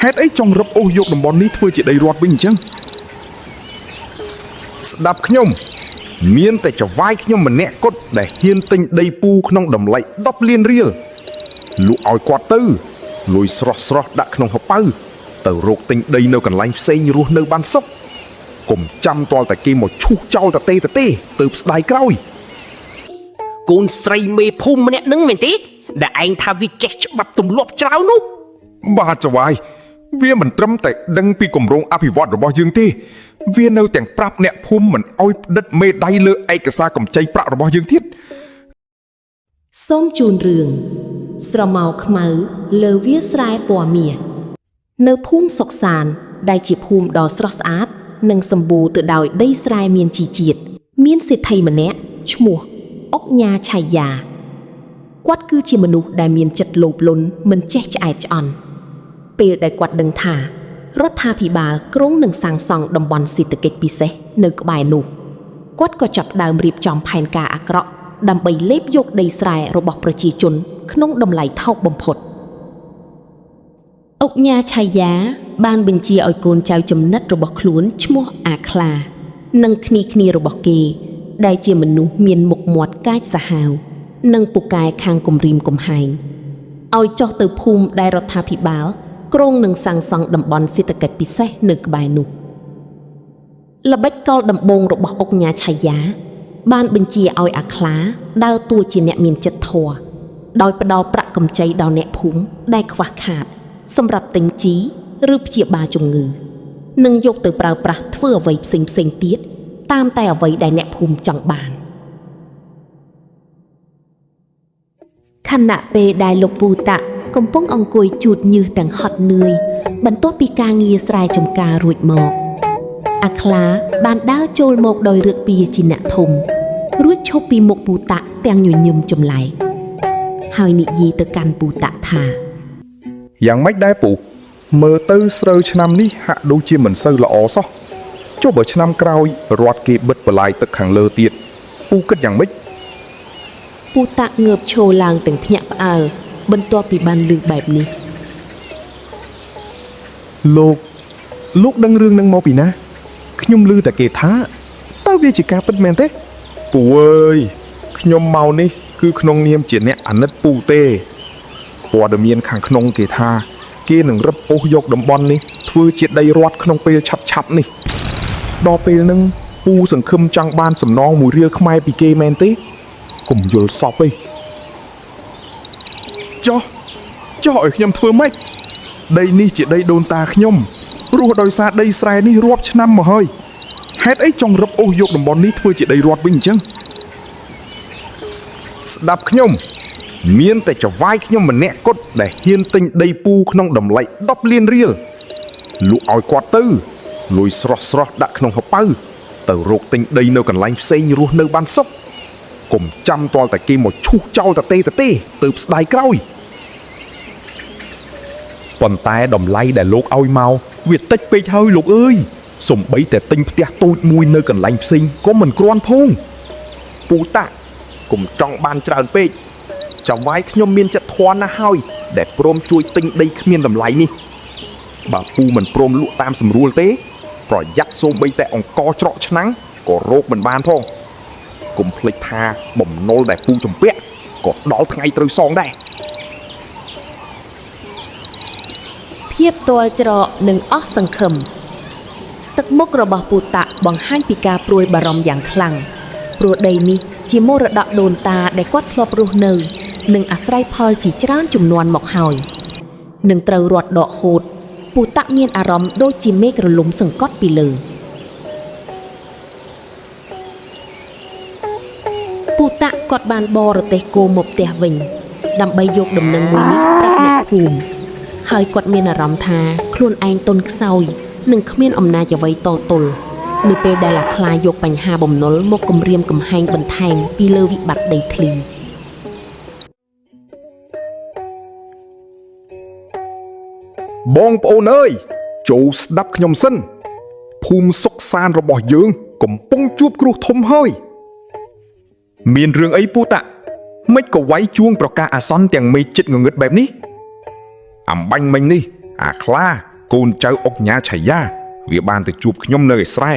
ហេតុអីចង់រឹបអូសយកតំបន់នេះធ្វើជាដីរដ្ឋវិញអញ្ចឹងស្ដាប់ខ្ញុំមានតែចវាយខ្ញុំម្នាក់គត់ដែលហ៊ានទិញដីពូក្នុងតម្លៃ10 លានរៀលលក់ឲ្យគាត់ទៅលុយស្រស់ដាក់ក្នុងហប៉ៅទៅរកទិញដីនៅកន្លែងផ្សេងរស់នៅបានសុខកុំចាំទាល់តែគេមកឈូសចោលតទេទើបស្ដាយក្រោយកូនស្រីមេភូមិម្នាក់នឹងមែនទេដែលឯងថាវាចេះច្បាប់ទម្លាប់ច្រៅនោះបាទចវាយវាមិនត្រឹមតែដឹងពីគម្រោងអភិវឌ្ឍរបស់យើងទេវានៅទាំងប្រាប់អ្នកភូមិមិនអោយផ្ដិតមេដៃលើឯកសារកម្ចីប្រាក់របស់យើងទៀតសូមជូនរឿងស្រមោលខ្មៅលើវាស្រែពណ៌មាសនៅភូមិសុកសានដែលជាភូមិដ៏ស្រស់ស្អាតនិងសម្បូរទៅដោយដីស្រែមានជីជាតិមានសេដ្ឋីម្នាក់ឈ្មោះអុកញ៉ាឆៃយ៉ាគាត់គឺជាមនុស្សដែលមានចិត្តលោភលន់មិនចេះឆ្អែតឆ្អន់ពេលដែលគាត់ដឹងថារដ្ឋាភិបាលក្រុងនឹងសាងសង់តំបន់សេដ្ឋកិច្ចពិសេសនៅក្បែរនោះគាត់ក៏ចាប់ផ្ដើមរៀបចំផែនការអាក្រក់ដើម្បីលេបយកដីស្រែរបស់ប្រជាជនក្នុងតម្លៃថោកបំផុតអុកញ៉ាឆៃយ៉ាបានបញ្ជាឲ្យកូនចៅចំណិតរបស់ខ្លួនឈ្មោះអាខ្លានិងគ្នារបស់គេដែលជាមនុស្សមានមុខមាត់កាចសាហាវនិងពូកែខាងគំរាមកំហែងឲ្យចុះទៅភូមិដែលរដ្ឋាភិបាលក្រុងនឹងសាងសង់តំបន់សេដ្ឋកិច្ចពិសេសនៅក្បែរនោះល្បិចកលដំបងរបស់អុកញ៉ាឆៃយ៉ាបានបញ្ជាឲ្យអាខ្លាដើរតួជាអ្នកមានចិត្តធម៌ដោយផ្ដល់ប្រាក់កម្ចីដល់អ្នកភូមិដែលខ្វះខាតសម្រាប់ទិញជីឬព្យាបាលជំងឺនិងយកទៅប្រើប្រាស់ធ្វើអ្វីផ្សេងទៀតតាមតែអ្វីដែលអ្នកភូមិចង់បានខណៈពេលដែលលោកពូតាកំពុងអង្គុយជូតញើសទាំងហត់នឿយបន្ទាប់ពីការងារស្រែចម្ការរួចមកអាខ្លាបានដើរចូលមកដោយរឹកពីជាអ្នកធំរួចឈប់ពីមុខពូតាទាំងញញឹមចម្លែកហើយនិយាយទៅកាន់ពូតាថាយ៉ាងម៉េចដែរពូមើលទៅស្រូវឆ្នាំនេះហាក់ដូចជាមិនសូវល្អសោះចុះបើឆ្នាំក្រោយរត់គេបិទបន្លាយទឹកខាងលើទៀតពូគិតយ៉ាងម៉េចពូតាងើបឈរឡើងទាំងភ្ញាក់ផ្អើលបន្ទាប់ពីបានឮបែបនេះលោកដឹងរឿងនឹងមកពីណាខ្ញុំឮតែគេថាតើវាជាការពិតមែនទេពូអើយខ្ញុំមកនេះគឺក្នុងនាមជាអ្នកអាណិតពូទេព័ត៌មានខាងក្នុងគេថាគេនឹងរឹបអូសយកតំបន់នេះធ្វើជាដីរដ្ឋក្នុងពេលឆាប់នេះដល់ពេលហ្នឹងពូសង្ឃឹមចង់បានសំណង1 រៀលខ្មែរពីគេមែនទេកុំយល់សពទេចុះឲ្យខ្ញុំធ្វើម៉េចដីនេះជាដីដូនតាខ្ញុំរស់ដោយសារដីស្រែនេះរាប់ឆ្នាំមកហើយហេតុអីចង់រឹបអូសយកតំបន់នេះធ្វើជាដីរដ្ឋវិញអញ្ចឹងស្ដាប់ខ្ញុំមានតែចវាយខ្ញុំម្នាក់គត់ដែលហ៊ានទិញដីពូក្នុងតម្លៃ10 លានរៀលលក់ឲ្យគាត់ទៅលុយស្រស់ដាក់ក្នុងហប៉ៅទៅរកទិញដីនៅកន្លែងផ្សេងរស់នៅបានសុខកុំចាំទាល់តែគេមកឈូសចោលតទេទើបស្ដាយក្រោយប៉ុន្តែតម្លៃដែលលោកឲ្យមកវាតិចពេកហើយលោកអើយសំបីតែទិញផ្ទះតូចមួយនៅកន្លែងផ្សេងក៏មិនគ្រាន់ផងពូតាកុំចង់បានច្រើនពេកចៅវាយខ្ញុំមានចិត្តធន់ណាស់ហើយដែលព្រមជួយទិញដីគ្មានតម្លៃនេះបើពូមិនព្រមលក់តាមស្រួលទេប្រយ័ត្នសូម្បីតែអង្គច្រកឆ្នាំងក៏រកមិនបានផងកុំភ្លេចថាបំណុលដែលពូចំពាក់ក៏ដល់ថ្ងៃត្រូវសងដែរភាពទាល់ច្រកនិងអស់សង្ឃឹមទឹកមុខរបស់ពូតាបង្ហាញពីការព្រួយបារម្ភយ៉ាងខ្លាំងព្រោះដីនេះជាមរតកដូនតាដែលគាត់ធ្លាប់រស់នៅនិងអាស្រ័យផលជាច្រើនជំនាន់មកហើយនឹងត្រូវរត់ដកហូតពូតាមានអារម្មណ៍ដូចជាមេឃរលំសង្កត់ពីលើពូតាគាត់បានបរទេះគោមកផ្ទះវិញដើម្បីយកដំណឹងមួយនេះប្រាប់អ្នកភូមិហើយគាត់មានអារម្មណ៍ថាខ្លួនឯងទន់ខ្សោយនិងគ្មានអំណាចអ្វីតទល់នៅពេលដែលអាខ្លាយកបញ្ហាបំណុលមកគំរាមកំហែងបន្ថែមពីលើវិបត្តិដីធ្លីបងប្អូនអើយចូលស្ដាប់ខ្ញុំសិនភូមិសុកសានរបស់យើងកំពុងជួបគ្រោះធំហើយមានរឿងអីពូតាមិនក៏វាយជួងប្រកាសអាសន្នទាំងមេចិត្តងងឹតបែបនេះអំបាញ់មិញនេះអាខ្លា កូនចៅអុកញ៉ាឆាយាវាបានទៅជួបខ្ញុំនៅឯស្រែ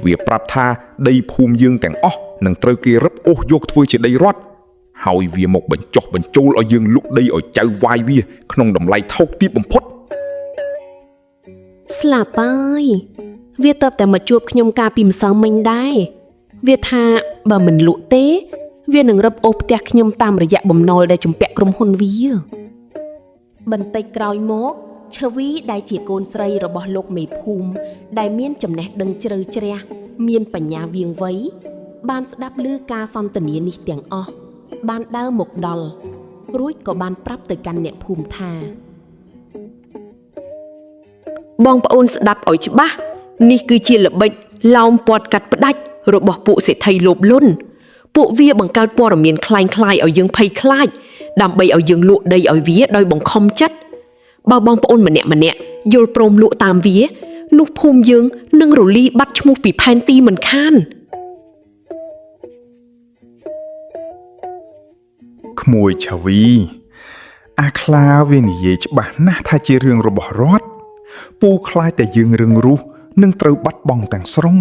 វាប្រាប់ថាដីភូមិយើងទាំងអស់នឹងត្រូវគេរឹបអូសយកធ្វើជាដីរដ្ឋហើយវាមកបញ្ចុះបញ្ចូលឲ្យយើងលក់ដីឲ្យចៅវាយវាក្នុងតម្លៃថោកទាបបំផុត ស្លាប់ហើយវាតបតែមកជួបខ្ញុំកាលពីម្សិលមិញដែរវាថាបើមិនលក់ទេវានឹងរឹបអូសផ្ទះខ្ញុំតាមរយៈបំណុលដែលជំពាក់ក្រុមហ៊ុនវាបន្តិចក្រោយមកឈើវីដែលជាកូនស្រីរបស់លោកមេភូមិដែលមានចំណេះដឹងជ្រៅជ្រះមានបញ្ញាវាងវៃបានស្ដាប់ឮការសន្ទនានេះទាំងអស់បានដើរមកដល់រួចក៏បានប្រាប់ទៅកាន់អ្នកភូមិថាបងប្អូនស្ដាប់ឲ្យច្បាស់នេះគឺជាល្បិចឡោមព័ទ្ធកាត់ផ្ដាច់របស់ពួកសេដ្ឋីលោភលន់ពួកវាបង្កើតព័ត៌មានคล้ายៗឲ្យយើងភ័យខ្លាចដើម្បីឲ្យយើងលក់ដីឲ្យវាដោយបង្ខំចិត្តបើបងប្អូនម្នាក់យល់ព្រមលក់តាមវានោះភូមិយើងនឹងរលីបាត់ឈ្មោះពីផែនទីមិនខាន ក្មួយឆាវីអាខ្លាវានិយាយច្បាស់ណាស់ថាជារឿងរបស់រដ្ឋពូខ្លាចតែយើងរឿងរស់នឹងត្រូវបាត់បង់ទាំងស្រុង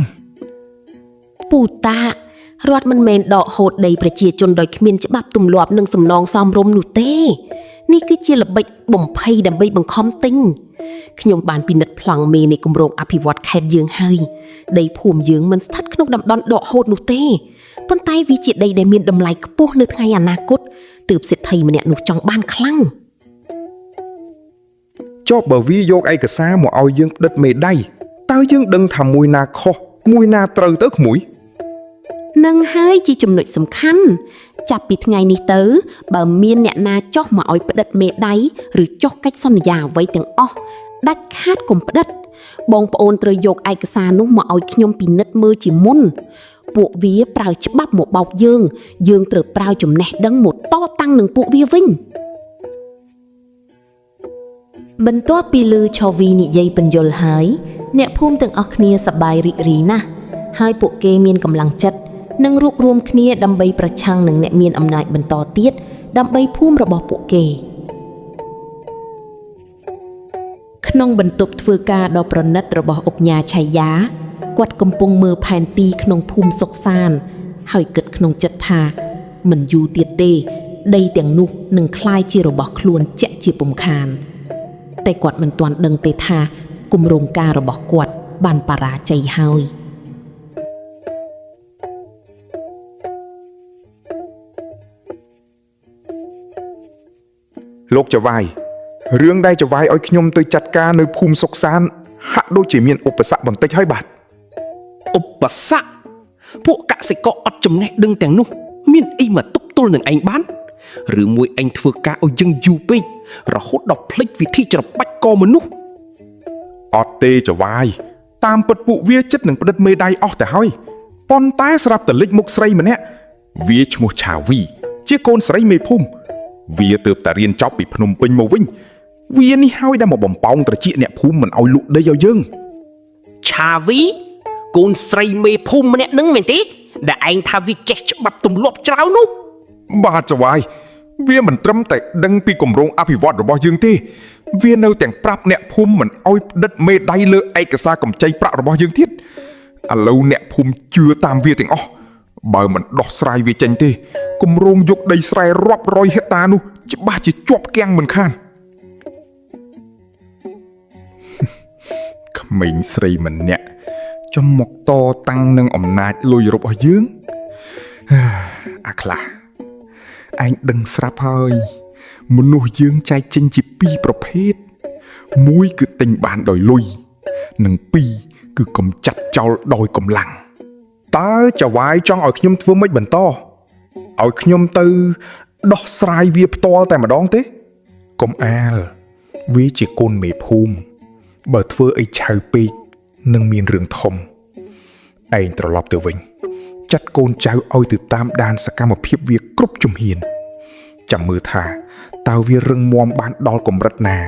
ពូតារដ្ឋមិនមែនដកហូតដីប្រជាជនដោយគ្មានច្បាប់ទម្លាប់និងសំណងសមរម្យនោះទេនេះគឺជាល្បិចបំភ័យដើម្បីបង្ខំទិញខ្ញុំបានពិនិត្យប្លង់មេនៃគម្រោងអភិវឌ្ឍខេត្តយើងហើយដីភូមិយើងមិនស្ថិតក្នុងតំបន់ដកហូតនោះទេប៉ុន្តែវាជាដីដែលមានតម្លៃខ្ពស់នៅថ្ងៃអនាគតទើបសេដ្ឋីម្នាក់នោះចង់បានខ្លាំងចុះបើវាយកឯកសារមកឲ្យយើងផ្តិតមេដៃតើយើងដឹងថាមួយណាខុសមួយណាត្រូវទៅក្មួយ នឹងហើយជាចំណុចសំខាន់ចាប់ពីថ្ងៃនេះទៅបើមានអ្នកណាចោះមកឲ្យផ្តិតមេដៃឬចោះកិច្ចសន្យាអ្វីទាំងអស់ដាច់ខាតកុំផ្តិតបងប្អូនត្រូវយកឯកសារនោះមកឲ្យខ្ញុំពិនិត្យមើលជាមុនពួកវាប្រើច្បាប់មកបោកយើងត្រូវប្រើចំណេះដឹងមកតតាំងនឹងពួកវាវិញបន្ទាប់ពីឮឆូវីនិយាយបញ្យលហើយអ្នកភូមិទាំងអស់គ្នាសប្បាយរីករាយណាស់ហើយពួកគេមានកម្លាំងចិត្តនិងរួបរวมគ្នាដើម្បីប្រឆាំងនឹងអ្នកមានអំណាចបន្តទៀតដើម្បីភូមិរបស់ពួកគេក្នុងបន្ទប់ធ្វើការដ៏ប្រណិតរបស់អុកញ៉ាឆៃយ៉ាគាត់កំពុងមើលផែនទីក្នុងភូមិសុកសានហើយគិតក្នុងចិត្តថាមិនយូរទៀតទេដីទាំងនោះនឹងคล้ายជារបស់ខ្លួនជាក់ជាពុំខានតែគាត់មិនទាន់ដឹងទេថាគម្រោងការរបស់គាត់បានបរាជ័យហើយលោកចវាយរឿងដែលចវាយឲ្យខ្ញុំទៅចាត់ការនៅភូមិសុកសានហាក់ដូចជាមានឧបសគ្គបន្តិចហើយបាទ ឧបសគ្គពួកកសិករអត់ចំណេះដឹងទាំងនោះមានអីមកទប់ទល់នឹងឯងបានឬមួយឯងធ្វើការឲ្យយើងយូរពេករហូតដល់ភ្លេចវិធីច្របាច់កមនុស្ស អត់ទេចវាយតាមពិតពួកវាចិត្តនឹងផ្តិតមេដៃអស់ទៅហើយប៉ុន្តែស្រាប់តែលេចមុខស្រីម្នាក់វាឈ្មោះឆាវីជាកូនស្រីមេភូមិវាទើបតែរៀនចប់ពីភ្នំពេញមកវិញវានេះហើយដែលមកបំប៉ោងត្រចៀកអ្នកភូមិមិនឲ្យលក់ដីឲ្យយើង ឆាវីកូនស្រីមេភូមិម្នាក់នឹងមែនទេដែលឯងថាវាចេះច្បាប់ទម្លាប់ច្រើននោះ បាទចវាយវាមិនត្រឹមតែដឹងពីគម្រោងអភិវឌ្ឍរបស់យើងទេវានៅទាំងប្រាប់អ្នកភូមិមិនឲ្យផ្តិតមេដៃលើឯកសារកម្ចីប្រាក់របស់យើងទៀតឥឡូវអ្នកភូមិជឿតាមវាទាំងអស់បើមិនដោះស្រាយវាចេញទេគម្រោងយកដីស្រែរាប់រយហិកតានោះច្បាស់ជាជាប់គាំងមិនខាន ក្មេងស្រីម្នាក់ចំមកតតាំងនឹងអំណាចលុយរបស់យើងអាខ្លះឯងដឹងស្រាប់ហើយមនុស្សយើងចែកចេញជាពីរប្រភេទមួយគឺទិញបានដោយលុយនិងពីរគឺកំចាត់ចោលដោយកម្លាំងតើចវាយចង់ឲ្យខ្ញុំធ្វើម៉េចបន្តឲ្យខ្ញុំទៅដោះស្រាយវាផ្ទាល់តែម្ដងទេកុំអាលវាជាកូនមេភូមិបើធ្វើអីឆៅពេកនឹងមានរឿងធំឯងត្រឡប់ទៅវិញចាត់កូនចៅឲ្យទៅតាមដានសកម្មភាពវាគ្រប់ជំហានចាំមើលថាតើវារឹងមាំបានដល់កម្រិតណា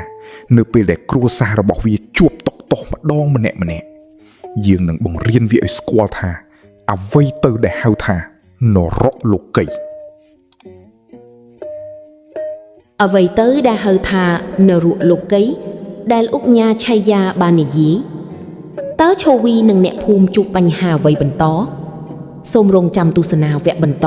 នៅពេលដែលគ្រួសាររបស់វាជួបតុកតោម្ដងម្នាក់យើងនឹងបង្រៀនវាឲ្យស្គាល់ថាអ្វីទៅដែលហៅថានរកលោកីអ្វីទៅដែលហៅថានរកលោកី ដែលឧកញ៉ាឆៃយ៉ាបាននិយាយតើឈូវីនិងអ្នកភូមិជួបបញ្ហាអ្វីបន្តសូមរងចាំទស្សនាវគ្គបន្ត